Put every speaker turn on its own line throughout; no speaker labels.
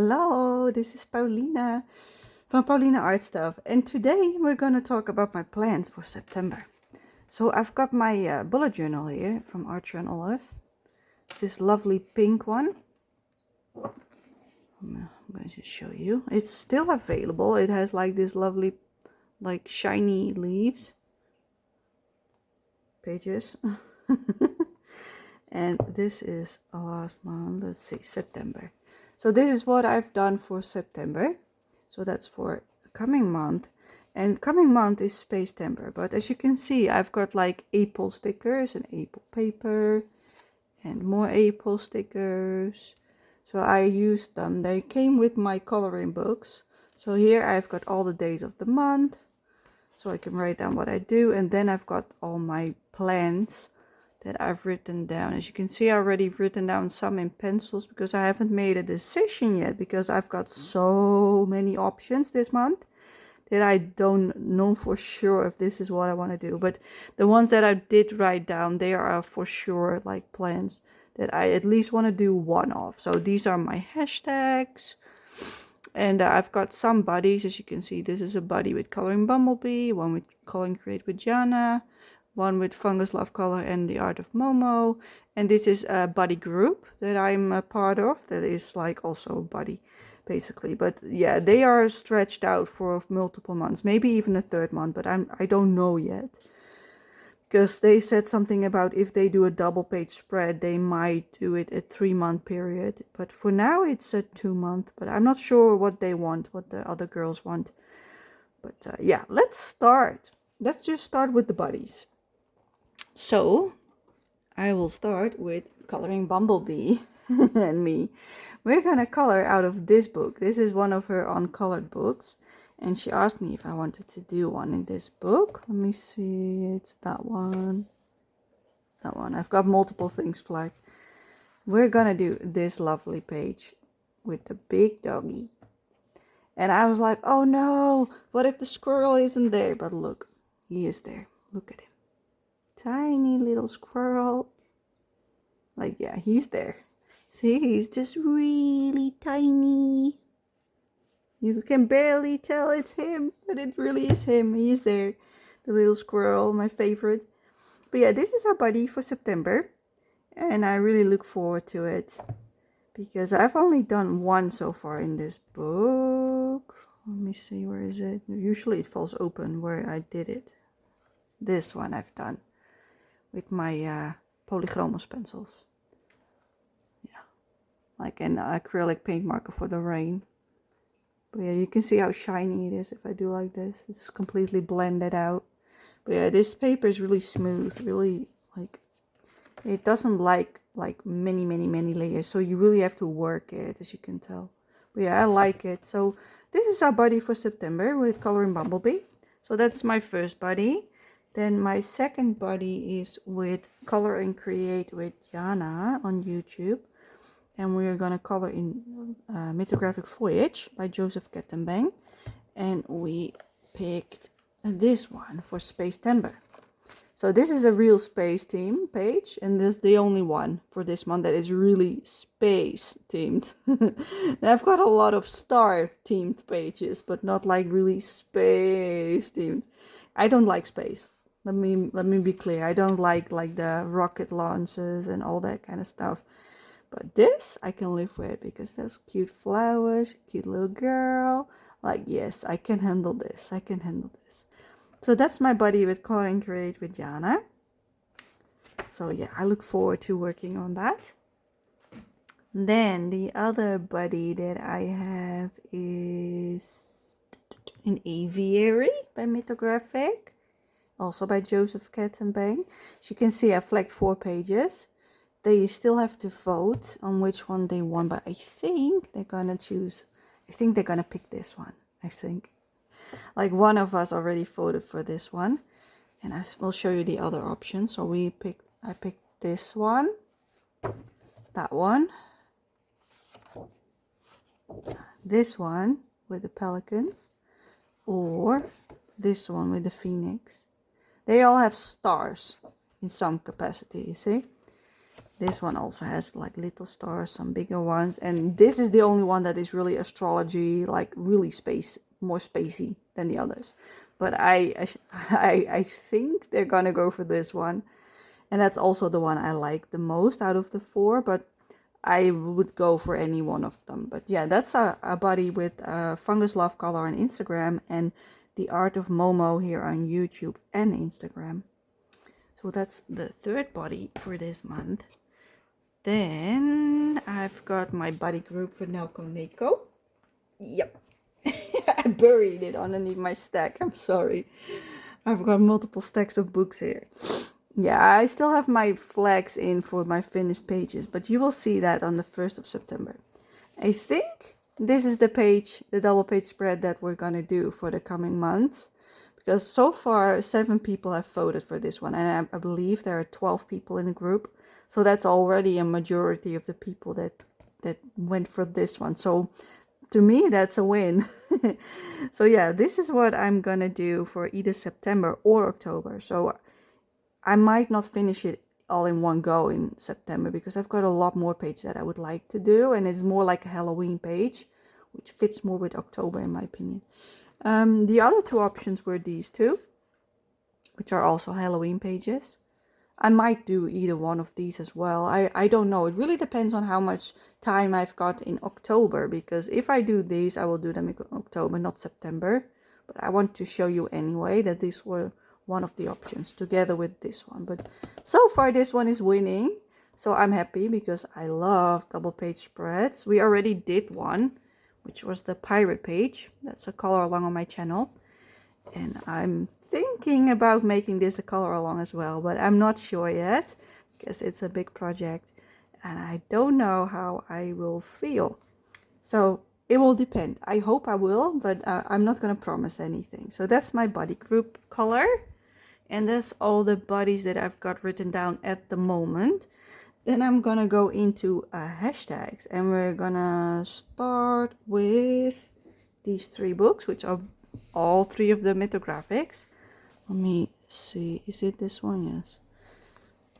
Hello, this is Paulina from Paulina Art Stuff, and today we're going to talk about my plans for September. So I've got my bullet journal here from Archer and Olive, this lovely pink one. I'm going to show you. It's still available. It has like this lovely, like shiny leaves, pages. And this is last month, let's see, September. So this is what I've done for September. So that's for coming month. And coming month is Space Timber. But as you can see, I've got like April stickers and April paper and more April stickers. So I used them. They came with my coloring books. So here I've got all the days of the month. So I can write down what I do. And then I've got all my plans that I've written down. As you can see, I already written down some in pencils because I haven't made a decision yet, because I've got so many options this month that I don't know for sure if this is what I want to do. But the ones that I did write down, they are for sure like plans that I at least want to do one of. So these are my hashtags. And I've got some buddies. As you can see, this is a buddy with Coloring Bumblebee, one with Coloring Create with Jana, one with Fungus Love Color and the Art of Momo. And this is a buddy group that I'm a part of, that is like also a buddy basically. But yeah, they are stretched out for multiple months, maybe even a third month, but I don't know yet, because they said something about if they do a double page spread, they might do it a 3-month period. But for now it's a 2-month, but I'm not sure what they want, what the other girls want. But yeah, let's just start with the buddies. So I will start with Coloring Bumblebee and me. We're gonna color out of this book. This is one of her uncolored books, and she asked me if I wanted to do one in this book. Let me see, it's that one. That one. I've got multiple things flagged. We're gonna do this lovely page with the big doggy. And I was like, oh no, what if the squirrel isn't there? But look, he is there. Look at him. Tiny little squirrel. Like, yeah, he's there. See, he's just really tiny. You can barely tell it's him, but it really is him. He's there. The little squirrel, my favorite. But yeah, this is our buddy for September. And I really look forward to it, because I've only done one so far in this book. Let me see, where is it? Usually it falls open where I did it. This one I've done with my Polychromos pencils. Yeah, like an acrylic paint marker for the rain. But yeah, you can see how shiny it is if I do like this. It's completely blended out. But yeah, this paper is really smooth, really, like, it doesn't like many layers, so you really have to work it, as you can tell. But yeah, I like it. So this is our buddy for September with Coloring Bumblebee. So that's my first buddy. Then my second buddy is with Color and Create with Jana on YouTube. And we're gonna color in Mythographic Voyage by Joseph Kettenbang. And we picked this one for Space Timber. So this is a real space theme page, and this is the only one for this month that is really space themed. I've got a lot of star themed pages, but not like really space themed. I don't like space. Let me be clear. I don't like the rocket launches and all that kind of stuff. But this I can live with, because there's cute flowers, cute little girl. Like, yes, I can handle this. I can handle this. So that's my buddy with Color and Create with Jana. So yeah, I look forward to working on that. Then the other buddy that I have is an Aviary by Mythographic, also by Joseph Kettenbang. As you can see, I flagged 4 pages. They still have to vote on which one they want, but I think they're gonna pick this one, I think. Like, one of us already voted for this one, and I will show you the other options. So I picked this one, that one, this one with the pelicans, or this one with the phoenix. They all have stars in some capacity, you see. This one also has like little stars, some bigger ones. And this is the only one that is really astrology, like really more spacey than the others. But I think they're gonna go for this one. And that's also the one I like the most out of the 4, but I would go for any one of them. But yeah, that's a buddy with Fungus Love Color on Instagram and The Art of Momo here on YouTube and Instagram. So that's the 3rd body for this month. Then I've got my buddy group for Nelco Neko. Yep. I buried it underneath my stack. I'm sorry. I've got multiple stacks of books here. Yeah, I still have my flags in for my finished pages, but you will see that on the 1st of September. I think this is the page, the double page spread that we're gonna do for the coming months. Because so far, 7 people have voted for this one, and I believe there are 12 people in the group. So that's already a majority of the people that went for this one. So to me, that's a win. So yeah, this is what I'm gonna do for either September or October. So I might not finish it all in one go in September because I've got a lot more pages that I would like to do, and it's more like a Halloween page, which fits more with October in my opinion. The other 2 options were these 2, which are also Halloween pages. I might do either one of these as well. I don't know. It really depends on how much time I've got in October, because if I do these, I will do them in October, not September. But I want to show you anyway that these were one of the options together with this one. But so far this one is winning. So I'm happy because I love double page spreads. We already did one, which was the pirate page. That's a color along on my channel. And I'm thinking about making this a color along as well, but I'm not sure yet because it's a big project and I don't know how I will feel. So it will depend. I hope I will, but I'm not going to promise anything. So that's my buddy group color. And that's all the buddies that I've got written down at the moment. Then I'm going to go into hashtags, and we're going to start with these 3 books, which are all 3 of the mythographics. Let me see. Is it this one? Yes.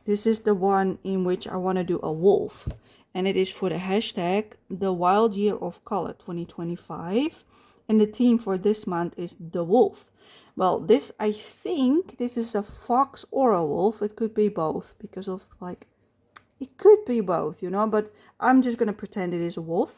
This is the one in which I want to do a wolf. And it is for the hashtag The Wild Year of Color 2025. And the theme for this month is the wolf. Well, this, I think this is a fox or a wolf. It could be both because of like, it could be both, you know, but I'm just going to pretend it is a wolf.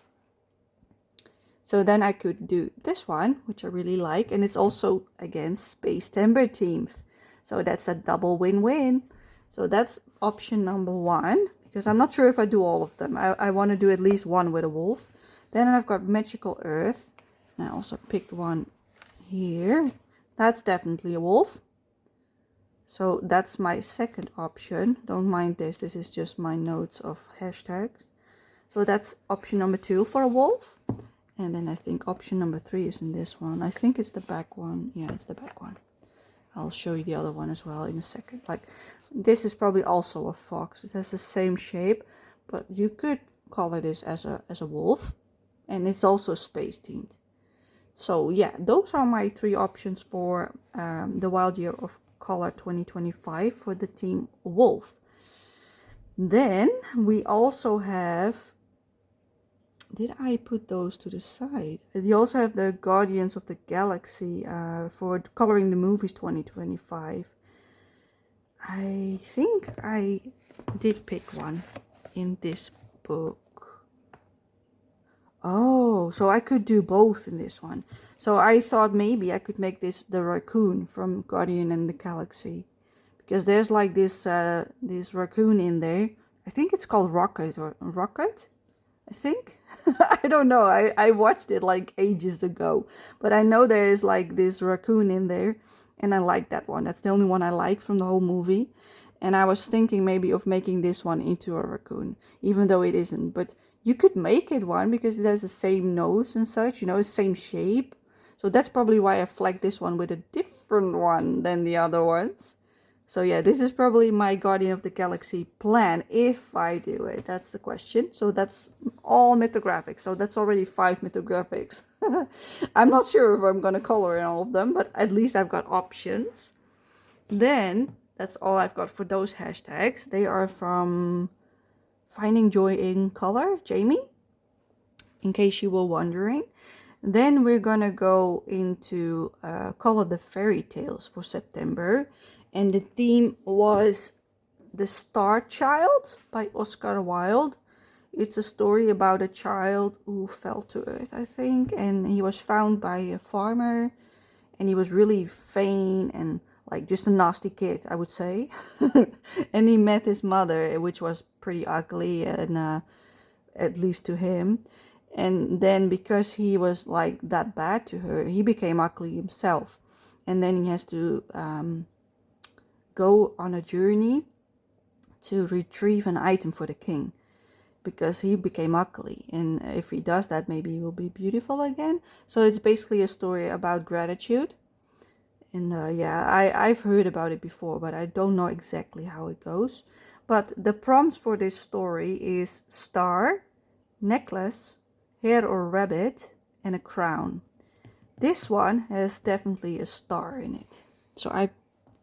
So then I could do this one, which I really like. And it's also, again, Spacember themed. So that's a double win-win. So that's option number 1. Because I'm not sure if I do all of them. I want to do at least one with a wolf. Then I've got Magical Earth. And I also picked one here. That's definitely a wolf. So that's my second option. Don't mind this. This is just my notes of hashtags. So that's option number 2 for a wolf. And then I think option number 3 is in this one. I think it's the back one. Yeah, it's the back one. I'll show you the other one as well in a second. Like, this is probably also a fox. It has the same shape, but you could call it this as a wolf. And it's also space themed. So yeah, those are my 3 options for the Wild Year of Color 2025 for the theme wolf. Then we also have, did I put those to the side? You also have the Guardians of the Galaxy for coloring the movies 2025. I think I did pick one in this book. Oh, so I could do both in this one. So I thought maybe I could make this the raccoon from Guardian and the Galaxy. Because there's like this raccoon in there. I think it's called Rocket or Rocket. I think. I don't know. I watched it like ages ago. But I know there is like this raccoon in there. And I like that one. That's the only one I like from the whole movie. And I was thinking maybe of making this one into a raccoon. Even though it isn't. But you could make it one because it has the same nose and such. You know, same shape. So that's probably why I flagged this one with a different one than the other ones. So yeah, this is probably my Guardian of the Galaxy plan, if I do it. That's the question. So that's all mythographics. So that's already 5 mythographics. I'm not sure if I'm going to color in all of them, but at least I've got options. Then, that's all I've got for those hashtags. They are from Finding Joy in Color, Jamie, in case you were wondering. Then we're gonna go into Color the Fairy Tales for September, and the theme was The Star Child by Oscar Wilde. It's a story about a child who fell to earth, I think, and he was found by a farmer, and he was really vain and like just a nasty kid, I would say. And he met his mother, which was pretty ugly, and at least to him. And then because he was like that bad to her, he became ugly himself. And then he has to go on a journey to retrieve an item for the king, because he became ugly, and if he does that, maybe he will be beautiful again. So it's basically a story about gratitude. And yeah, I've heard about it before, but I don't know exactly how it goes. But the prompts for this story is star, necklace, hare or rabbit, and a crown. This one has definitely a star in it. So I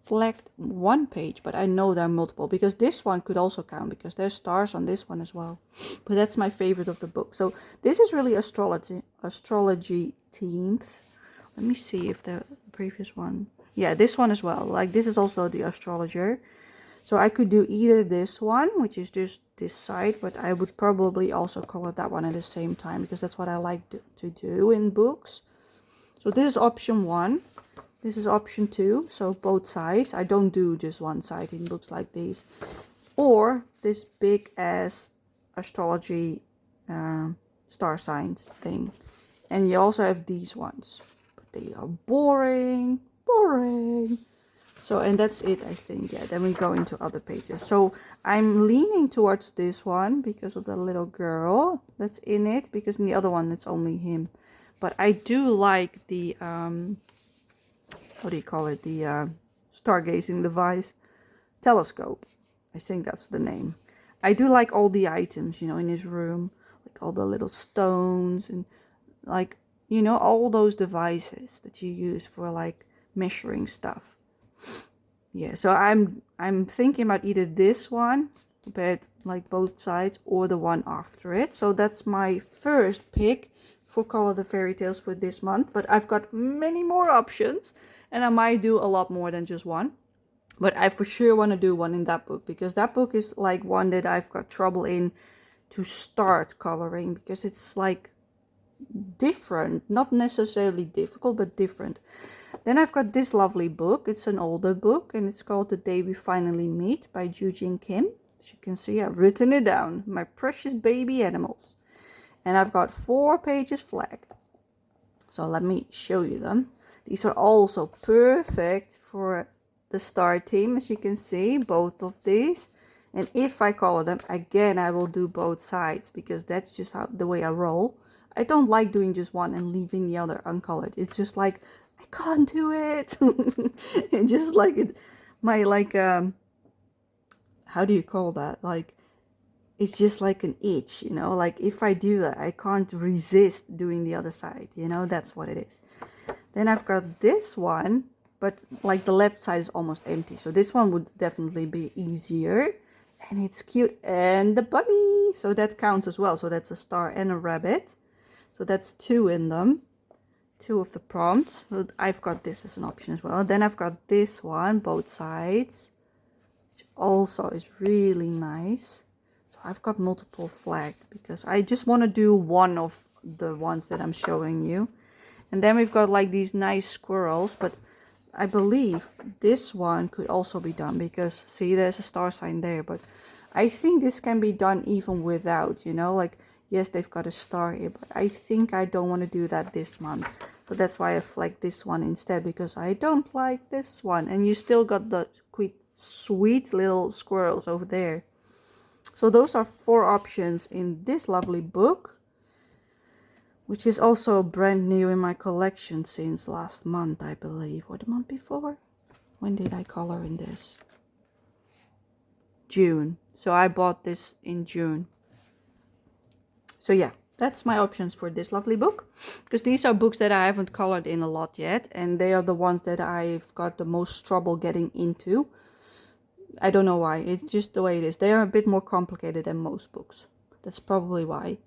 flagged one page, but I know there are multiple, because this one could also count, because there's stars on this one as well. But that's my favorite of the book. So this is really astrology themed. Let me see if the previous one, yeah, this one as well, like this is also the astrologer. So I could do either this one, which is just this side, but I would probably also color that one at the same time, because that's what I like to do in books. So this is option 1. This is option 2, so both sides. I don't do just one side in books like these. Or this big ass astrology star signs thing. And you also have these ones. But they are boring. So, and that's it, I think. Yeah, then we go into other pages. So I'm leaning towards this one because of the little girl that's in it. Because in the other one, it's only him. But I do like the... what do you call it? The stargazing device, telescope. I think that's the name. I do like all the items, you know, in his room, like all the little stones and like, you know, all those devices that you use for like measuring stuff. Yeah, so I'm thinking about either this one, but like both sides, or the one after it. So that's my first pick for Color the Fairy Tales for this month. But I've got many more options, and I might do a lot more than just one. But I for sure want to do one in that book, because that book is like one that I've got trouble in to start coloring, because it's like different, not necessarily difficult, but different. Then I've got this lovely book. It's an older book, and it's called The Day We Finally Meet by Joo-Jin Kim. As you can see, I've written it down. My precious baby animals. And I've got 4 pages flagged. So let me show you them. These are also perfect for the star team, as you can see, both of these. And if I color them, again, I will do both sides, because that's just the way I roll. I don't like doing just one and leaving the other uncolored. It's just like, I can't do it. And just like it, my like, how do you call that? Like, it's just like an itch, you know, like if I do that, I can't resist doing the other side, you know, that's what it is. Then I've got this one, but like the left side is almost empty. So this one would definitely be easier, and it's cute. And the bunny, so that counts as well. So that's a star and a rabbit. So that's 2 in them. 2 of the prompts. So I've got this as an option as well. Then I've got this one, both sides, which also is really nice. So I've got multiple flagged, because I just want to do one of the ones that I'm showing you. And then we've got like these nice squirrels, but I believe this one could also be done, because see, there's a star sign there, but I think this can be done even without, you know, like, yes, they've got a star here, but I think I don't want to do that this month. So that's why I flagged this one instead, because I don't like this one. And you still got the sweet little squirrels over there. So those are 4 options in this lovely book, which is also brand new in my collection since last month, I believe, or the month before. When did I color in this? June. So I bought this in June. So yeah, that's my options for this lovely book, because these are books that I haven't colored in a lot yet, and they are the ones that I've got the most trouble getting into. I don't know why. It's just the way it is. They are a bit more complicated than most books. That's probably why.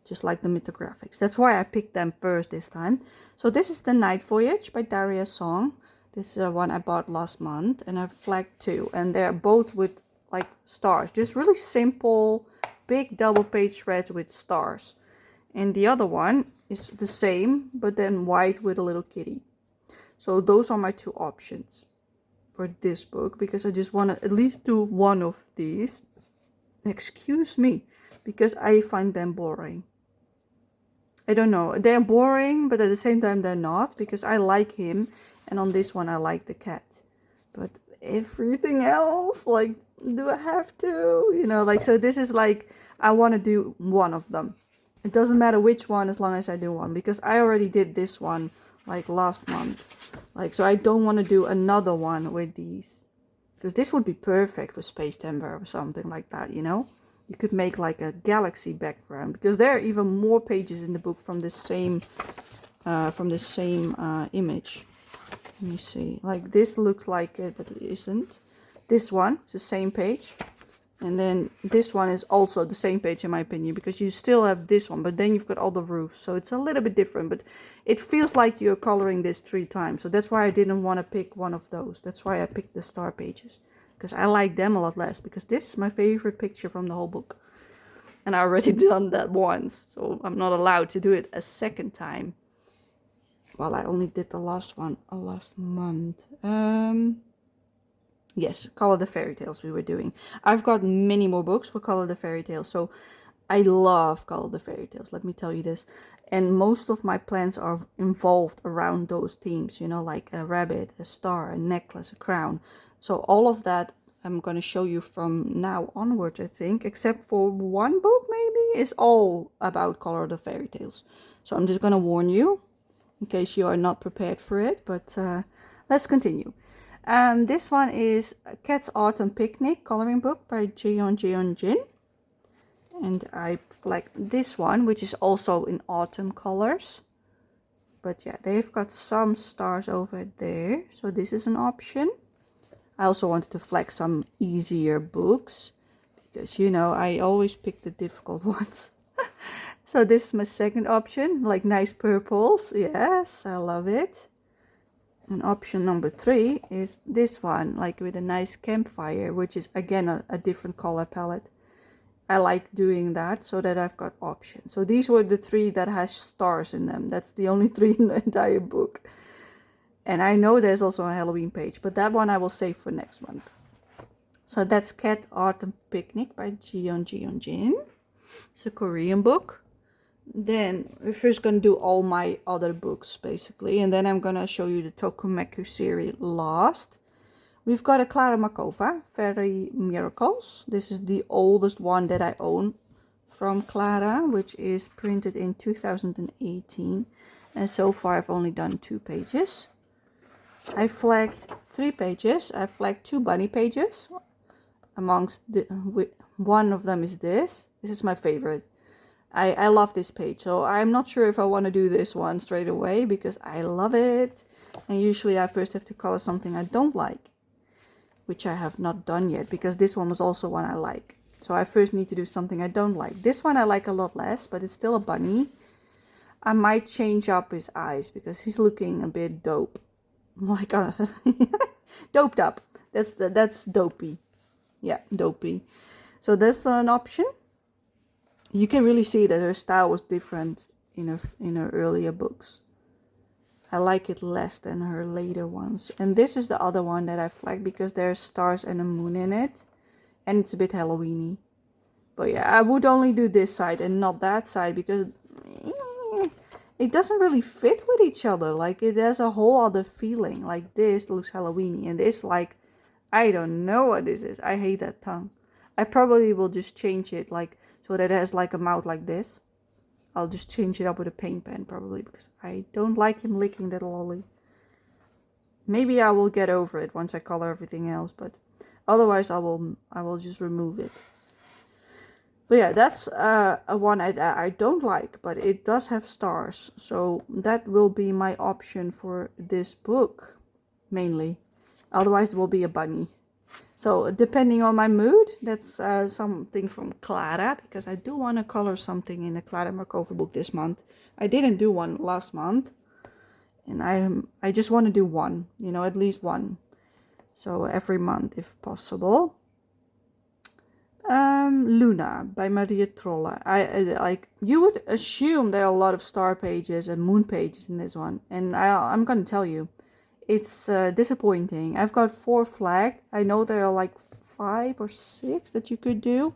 Just like the mythographics. That's why I picked them first this time. So this is The Night Voyage by Daria Song. This is one I bought last month, and I flagged 2. And they're both with like stars. Just really simple, big double page spreads with stars. And the other one is the same, but then white with a little kitty. So those are my 2 options for this book, because I just want to at least do one of these. Excuse me, because I find them boring. I don't know, they're boring, but at the same time they're not, because I like him, and on this one I like the cat. But everything else, like, do I have to? You know, like, so this is like, I want to do one of them. It doesn't matter which one as long as I do one, because I already did this one like last month. Like, so I don't want to do another one with these, because this would be perfect for Space Timber or something like that, you know? You could make like a galaxy background, because there are even more pages in the book from the same image. Let me see. Like, this looks like it, but it isn't. This one is the same page. And then this one is also the same page in my opinion, because you still have this one, but then you've got all the roofs. So it's a little bit different, but it feels like you're coloring this 3 times. So that's why I didn't want to pick one of those. That's why I picked the star pages, because I like them a lot less, because this is my favorite picture from the whole book. And I already done that once, so I'm not allowed to do it a second time. Well, I only did the last one last month. Yes, Color the Fairy Tales we were doing. I've got many more books for Color the Fairy Tales, so I love Color the Fairy Tales, let me tell you this. And most of my plans are involved around those themes, you know, like a rabbit, a star, a necklace, a crown. So all of that I'm going to show you from now onwards, I think, except for one book maybe, is all about Color the Fairy Tales. So I'm just going to warn you, in case you are not prepared for it, but let's continue. This one is Cat's Autumn Picnic coloring book by Jeon Jin. And I like this one, which is also in autumn colors. But yeah, they've got some stars over there, so this is an option. I also wanted to flag some easier books, because, you know, I always pick the difficult ones. So this is my second option, like nice purples. Yes, I love it. And option number 3 is this one, like with a nice campfire, which is again a different color palette. I like doing that so that I've got options. So these were the 3 that has stars in them. That's the only 3 in the entire book. And I know there's also a Halloween page, but that one I will save for next month. So that's Cat Autumn Picnic by Jeon Jin. It's a Korean book. Then we're first going to do all my other books basically, and then I'm going to show you the Tokumeku series last. We've got a Clara Makova, Fairy Miracles. This is the oldest one that I own from Clara, which is printed in 2018. And so far I've only done 2 pages. I flagged 3 pages. I flagged 2 bunny pages. Amongst the one of them is this. This is my favorite. I love this page, so I'm not sure if I want to do this one straight away, because I love it. And usually I first have to color something I don't like, which I have not done yet, because this one was also one I like. So I first need to do something I don't like. This one I like a lot less, but it's still a bunny. I might change up his eyes, because he's looking a bit dope. Like doped up. That's dopey. Yeah, dopey. So that's an option. You can really see that her style was different in her earlier books. I like it less than her later ones. And this is the other one that I flagged, because there's stars and a moon in it. And it's a bit Halloween-y. But yeah, I would only do this side and not that side, because it doesn't really fit with each other. Like, it has a whole other feeling. Like, this looks Halloween-y, and this, like, I don't know what this is. I hate that tongue. I probably will just change it, like, so that it has like a mouth like this. I'll just change it up with a paint pen probably, because I don't like him licking that lolly. Maybe I will get over it once I color everything else, but otherwise I will just remove it. But yeah, that's a one I don't like, but it does have stars, so that will be my option for this book mainly. Otherwise it will be a bunny. So depending on my mood, that's something from Clara, because I do want to color something in the Clara Markova book this month. I didn't do one last month, and I just want to do one, you know, at least one. So every month if possible. Luna by Maria Trolle. I like, you would assume there are a lot of star pages and moon pages in this one, and I'm gonna tell you, it's disappointing. I've got 4 flagged. I know there are like 5 or 6 that you could do,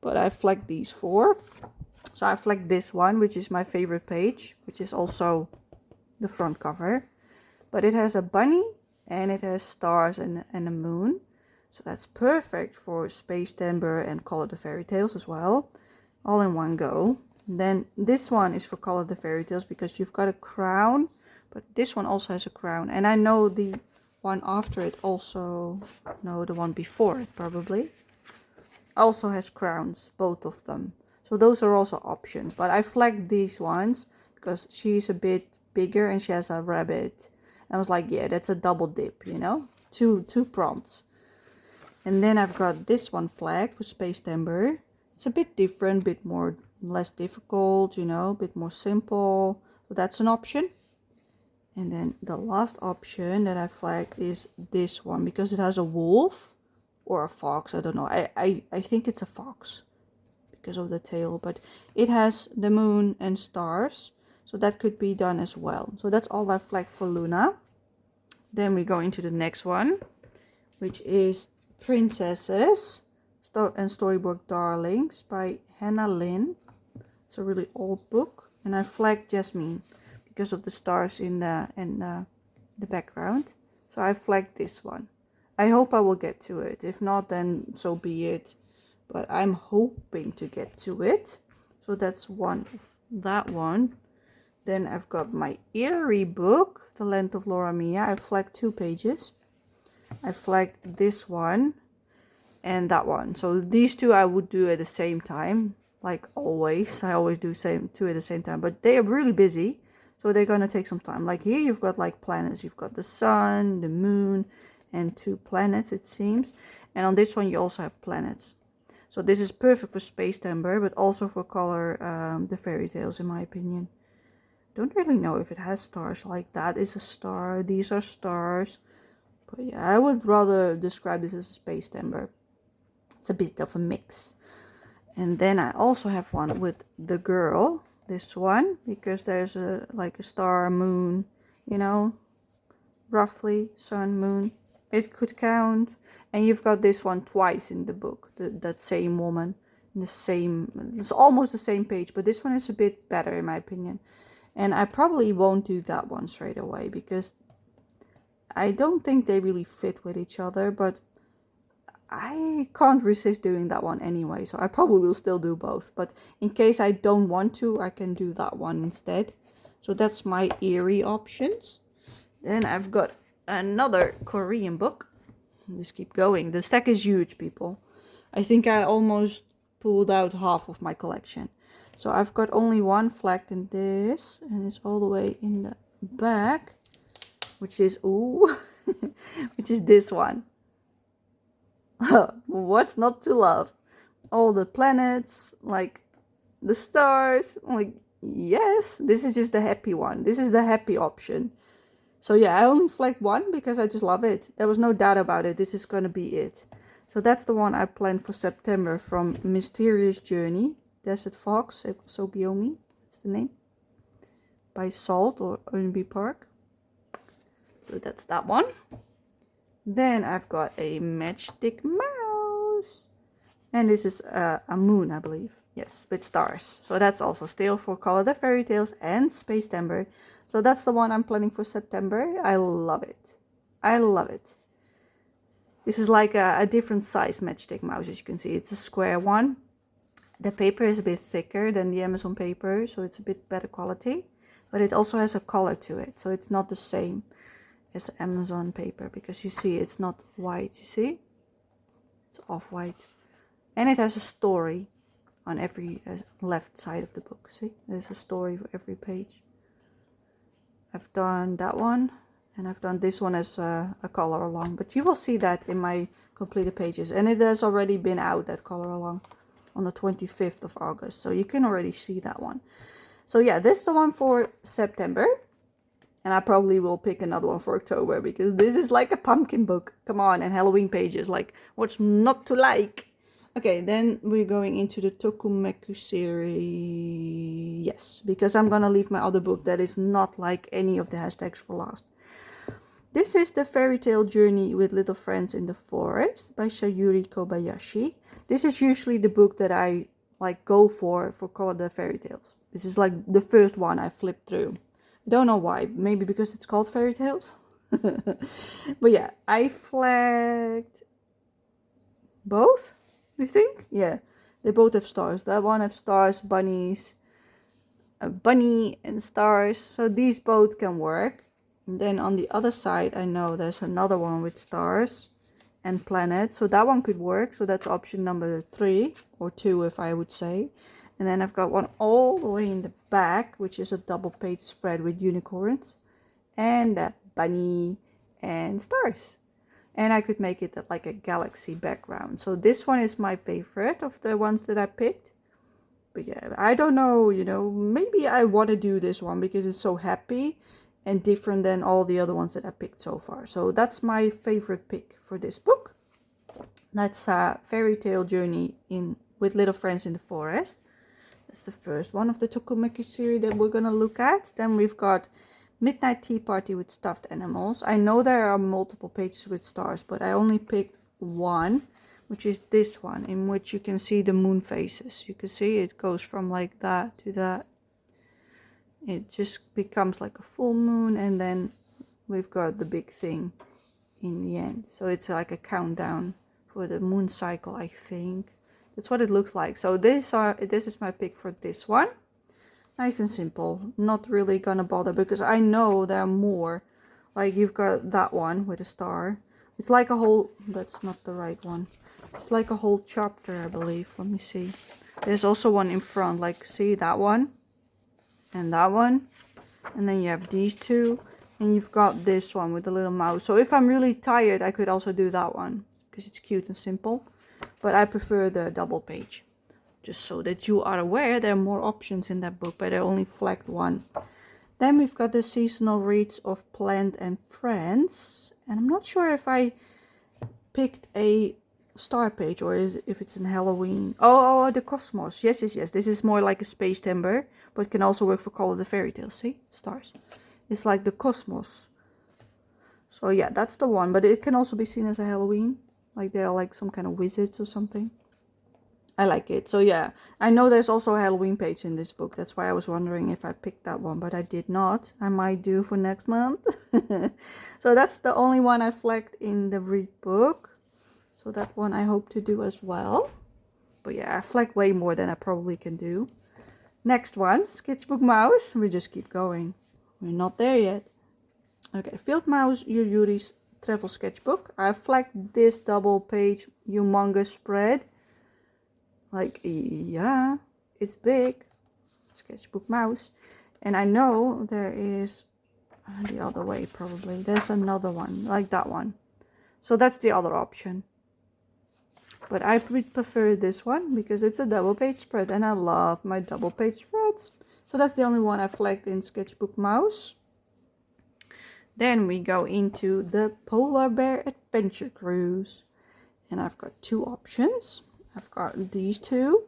but I flagged these 4. So I flagged this one, which is my favorite page, which is also the front cover, but it has a bunny and it has stars and a moon. So that's perfect for Spacember and Color the Fairy Tales as well, all in one go. And then this one is for Color the Fairy Tales because you've got a crown, but this one also has a crown. And I know the one after it also, no, the one before it probably, also has crowns, both of them. So those are also options, but I flagged these ones because she's a bit bigger and she has a rabbit. And I was like, yeah, that's a double dip, you know, two prompts. And then I've got this one flagged for Spacember. It's a bit different, bit more, less difficult, you know, a bit more simple. So that's an option. And then the last option that I flagged is this one because it has a wolf or a fox. I don't know. I think it's a fox because of the tail, but it has the moon and stars. So that could be done as well. So that's all I flagged for Luna. Then we go into the next one, which is Princesses and Storybook Darlings by Hannah Lynn. It's a really old book, and I flagged Jasmine because of the stars in the background. So I flagged this one. I hope I will get to it. If not, then so be it. But I'm hoping to get to it. So that's one of that one. Then I've got my Eerie book, The Land of Laura Mia. I flagged 2 pages. I flagged this one and that one. So these 2 I would do at the same time, like always. I always do 2 at the same time, but they are really busy, so they're gonna take some time. Like here you've got like planets. You've got the sun, the moon, and 2 planets it seems. And on this one you also have planets. So this is perfect for Spacember, but also for Color the Fairy Tales in my opinion. Don't really know if it has stars. Like that is a star. These are stars. But yeah, I would rather describe this as a Spacember. It's a bit of a mix. And then I also have one with the girl. This one, because there's a like a star, moon, you know, roughly sun, moon. It could count. And you've got this one twice in the book. That same woman, the same. It's almost the same page, but this one is a bit better in my opinion. And I probably won't do that one straight away because I don't think they really fit with each other, but I can't resist doing that one anyway, so I probably will still do both. But in case I don't want to, I can do that one instead. So that's my Eerie options. Then I've got another Korean book. Just keep going. The stack is huge, people. I think I almost pulled out half of my collection. So I've got only one flagged in this, and it's all the way in the back, which is, ooh, which is this one. What's not to love? All the planets, like the stars, like, yes, this is just the happy one. This is the happy option. So yeah, I only flagged one because I just love it. There was no doubt about it. This is gonna be it. So that's the one I planned for September from Mysterious Journey, Desert Fox, Sogyomi, that's the name, by Salt or Eunbi Park. So that's that one. Then I've got a Matchstick Mouse. And this is a moon, I believe. Yes, with stars. So that's also still for Color the Fairy Tales and Spacember. So that's the one I'm planning for September. I love it. I love it. This is like a different size Matchstick Mouse, as you can see. It's a square one. The paper is a bit thicker than the Amazon paper, so it's a bit better quality. But it also has a color to it, so it's not the same as Amazon paper, because you see it's not white, you see? It's off-white. And it has a story on every left side of the book, see? There's a story for every page. I've done that one, And I've done this one as a color along, but you will see that in my completed pages. And it has already been out, that color along, on the 25th of August. So you can already see that one. So yeah, this is the one for September. And I probably will pick another one for October, because this is like a pumpkin book. Come on, and Halloween pages, like what's not to like? Okay, then we're going into the Tokumeku series. Yes, because I'm gonna leave my other book that is not like any of the hashtags for last. This is The Fairy Tale Journey with Little Friends in the Forest by Sayuri Kobayashi. This is usually the book that I like go for Color the Fairy Tales. This is like the first one I flipped through. I don't know why. Maybe because it's called Fairy Tales. But yeah, I flagged both, you think? Yeah, they both have stars. That one have stars, bunnies, a bunny and stars. So these both can work. And then on the other side, I know there's another one with stars and planets. So that one could work. So that's option number 3 or 2, if I would say. And then I've got one all the way in the back, which is a double page spread with unicorns and a bunny and stars. And I could make it like a galaxy background. So this one is my favorite of the ones that I picked. But yeah, I don't know, you know, maybe I want to do this one because it's so happy and different than all the other ones that I picked so far. So that's my favorite pick for this book. That's Fairy Tale Journey with Little Friends in the Forest. That's the first one of the Tokumeku series that we're gonna look at. Then we've got Midnight Tea Party with Stuffed Animals. I know there are multiple pages with stars, but I only picked one, which is this one, in which you can see the moon phases. You can see it goes from like that to that. It just becomes like a full moon, and then we've got the big thing in the end. So it's like a countdown for the moon cycle, I think. That's what it looks like. So this is my pick for this one. Nice and simple. Not really gonna bother because I know there are more. Like you've got that one with a star. It's like a whole, that's not the right one. It's like a whole chapter, I believe. Let me see. There's also one in front, like see that one and that one. And then you have these two. And you've got this one with the little mouse. So if I'm really tired, I could also do that one because it's cute and simple. But I prefer the double page. Just so that you are aware, there are more options in that book, but I only flagged one. Then we've got the seasonal reads of Plant and Friends. And I'm not sure if I picked a star page or if it's in Halloween. Oh, the Cosmos. Yes. This is more like a Space Timber, but can also work for Color the Fairy Tale. See? Stars. It's like the Cosmos. So yeah, that's the one. But it can also be seen as a Halloween. Like they're like some kind of wizards or something. I like it. So yeah, I know there's also a Halloween page in this book. That's why I was wondering if I picked that one, but I did not. I might do for next month. So that's the only one I flagged in the read book. So that one I hope to do as well. But yeah, I flagged way more than I probably can do. Next one, Sketchbook Mouse. We just keep going. We're not there yet. Okay, Field Mouse Yuri's travel sketchbook. I flagged this double page humongous spread. Like, yeah, it's big. Sketchbook Mouse. And I know there is the other way probably. There's another one, like that one. So that's the other option. But I would prefer this one because it's a double page spread and I love my double page spreads. So that's the only one I flagged in Sketchbook Mouse. Then we go into the Polar Bear Adventure Cruise. And I've got two options. I've got these two,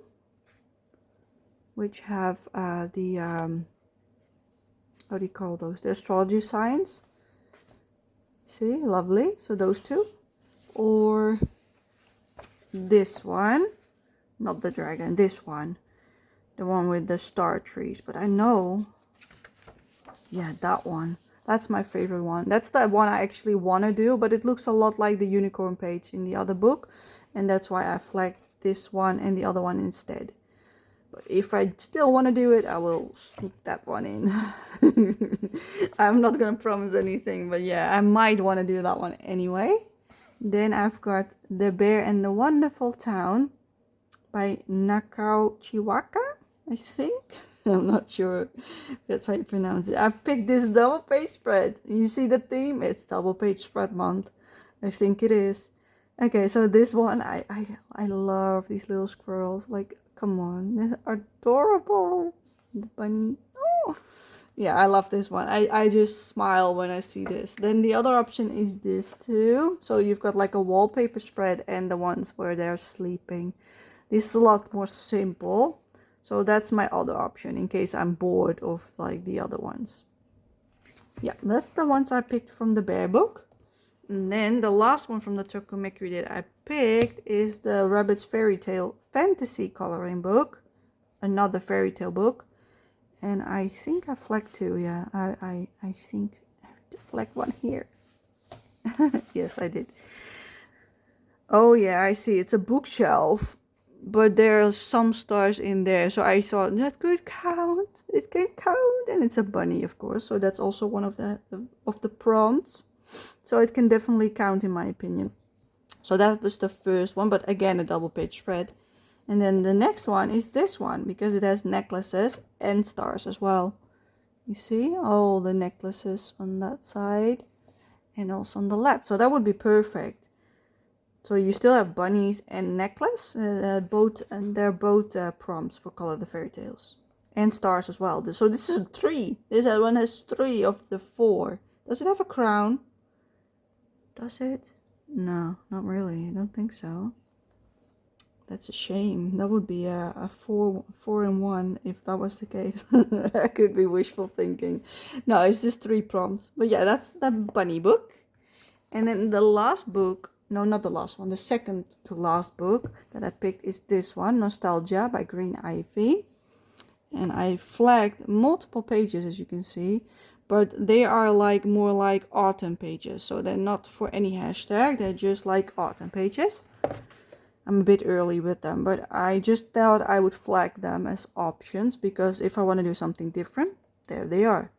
which have what do you call those? The astrology signs. See, lovely. So those two. Or this one. Not the dragon, this one. The one with the star trees. But I know, yeah, that one. That's my favorite one. That's the one I actually want to do, but it looks a lot like the unicorn page in the other book. And that's why I flagged this one and the other one instead. But if I still want to do it, I will sneak that one in. I'm not going to promise anything, but yeah, I might want to do that one anyway. Then I've got The Bear and the Wonderful Town by Nakao Chiwaka, I think. I'm not sure if that's how you pronounce it. I picked this double page spread. You see the theme? It's double page spread month. I think it is. Okay, so this one, I love these little squirrels. Like, come on, they're adorable. The bunny. Oh, yeah, I love this one. I just smile when I see this. Then the other option is this too. So you've got like a wallpaper spread and the ones where they're sleeping. This is a lot more simple. So that's my other option in case I'm bored of like the other ones. Yeah, that's the ones I picked from the bear book. And then the last one from the Tokumeku that I picked is the Rabbit's Fairy Tale Fantasy Coloring Book. Another fairy tale book. And I think I flagged two, yeah. I think I have to flag one here. Yes, I did. Oh yeah, I see. It's a bookshelf. But there are some stars in there. So I thought that could count. It can count. And it's a bunny, of course. So that's also one of the prompts. So it can definitely count in my opinion. So that was the first one. But again, a double page spread. And then the next one is this one. Because it has necklaces and stars as well. You see all the necklaces on that side. And also on the left. So that would be perfect. So you still have bunnies and necklace, both, and they're both prompts for Color the Fairy Tales, and stars as well. So this is a 3. This one has 3 of the 4. Does it have a crown? Does it? No, not really. I don't think so. That's a shame. That would be a 4 in 1 if that was the case. That could be wishful thinking. No, it's just 3 prompts. But yeah, that's the bunny book. And then the last book. No, not the last one. The second to last book that I picked is this one, Nostalgia by Green Ivy. And I flagged multiple pages, as you can see. But they are like more like autumn pages. So they're not for any hashtag. They're just like autumn pages. I'm a bit early with them. But I just thought I would flag them as options. Because if I want to do something different, there they are.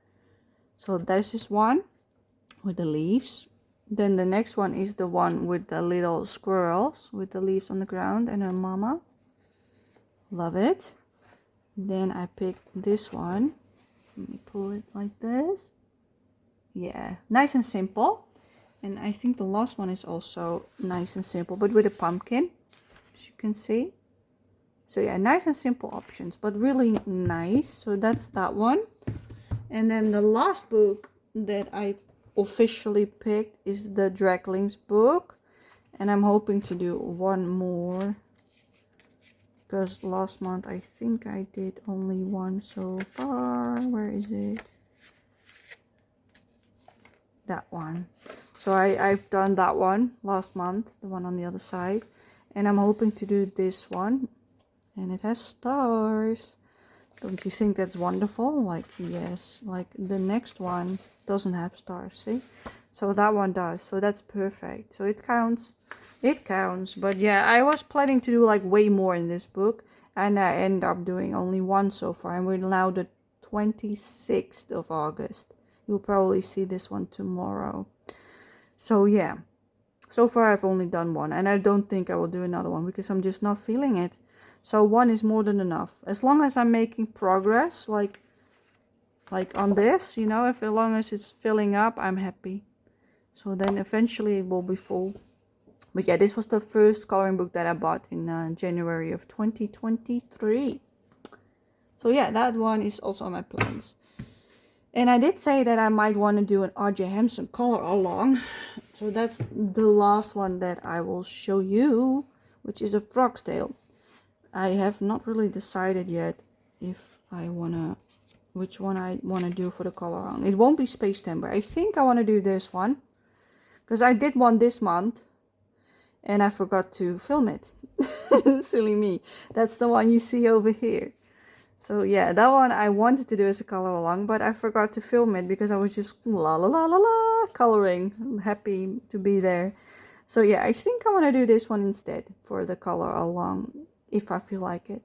So this is one with the leaves. Then the next one is the one with the little squirrels with the leaves on the ground and her mama. Love it. Then I picked this one. Let me pull it like this. Yeah, nice and simple. And I think the last one is also nice and simple, but with a pumpkin, as you can see. So yeah, nice and simple options, but really nice. So that's that one. And then the last book that I officially picked is the Draglings book, and I'm hoping to do one more because last month I think I did only one so far. Where is it? That one. So I've done that one last month, the one on the other side, and I'm hoping to do this one, and it has stars. Don't you think that's wonderful? Like, yes, like the next one doesn't have stars, see? So that one does, so that's perfect. So it counts, but yeah, I was planning to do like way more in this book, and I end up doing only one so far, and we're now the 26th of August. You'll probably see this one tomorrow. So yeah, so far I've only done one, and I don't think I will do another one because I'm just not feeling it. So one is more than enough. As long as I'm making progress, like on this, you know, as long as it's filling up, I'm happy. So then eventually it will be full. But yeah, this was the first coloring book that I bought in January of 2023. So yeah, that one is also on my plans. And I did say that I might want to do an R.J. Hampson color along. So that's the last one that I will show you, which is a Frog's Tale. I have not really decided yet if I wanna, which one I wanna do for the color on. It won't be Space Timber. I think I wanna do this one, because I did one this month, and I forgot to film it. Silly me. That's the one you see over here. So yeah, that one I wanted to do as a color along, but I forgot to film it because I was just la la la la la coloring. I'm happy to be there. So yeah, I think I wanna do this one instead for the color along, if I feel like it.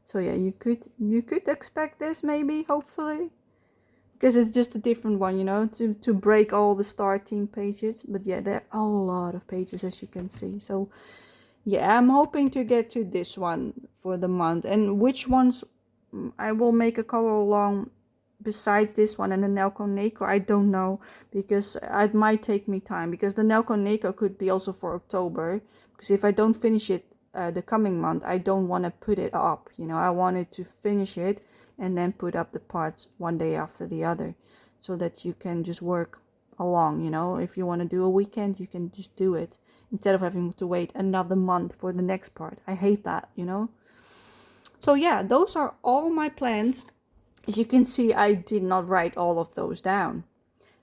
So yeah, you could expect this, maybe, hopefully, because it's just a different one, you know, to break all the Star Team pages. But yeah, there are a lot of pages, as you can see. So yeah, I'm hoping to get to this one for the month. And which ones I will make a color along besides this one and the Nelco Neko. I don't know, because it might take me time, because the Nelco Neko could be also for October, because if I don't finish it the coming month, I don't want to put it up, you know. I wanted to finish it and then put up the parts one day after the other, so that you can just work along, you know. If you want to do a weekend, you can just do it instead of having to wait another month for the next part. I hate that, you know. So yeah, those are all my plans. As you can see, I did not write all of those down.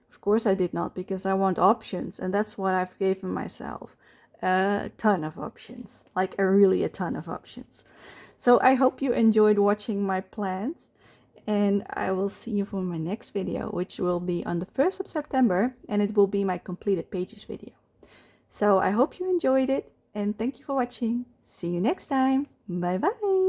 Of course I did not, because I want options, and that's what I've given myself. A ton of options, like really a ton of options. So I hope you enjoyed watching my plans, and I will see you for my next video, which will be on the 1st of September, and it will be my completed pages video. So I hope you enjoyed it, and thank you for watching. See you next time. Bye bye.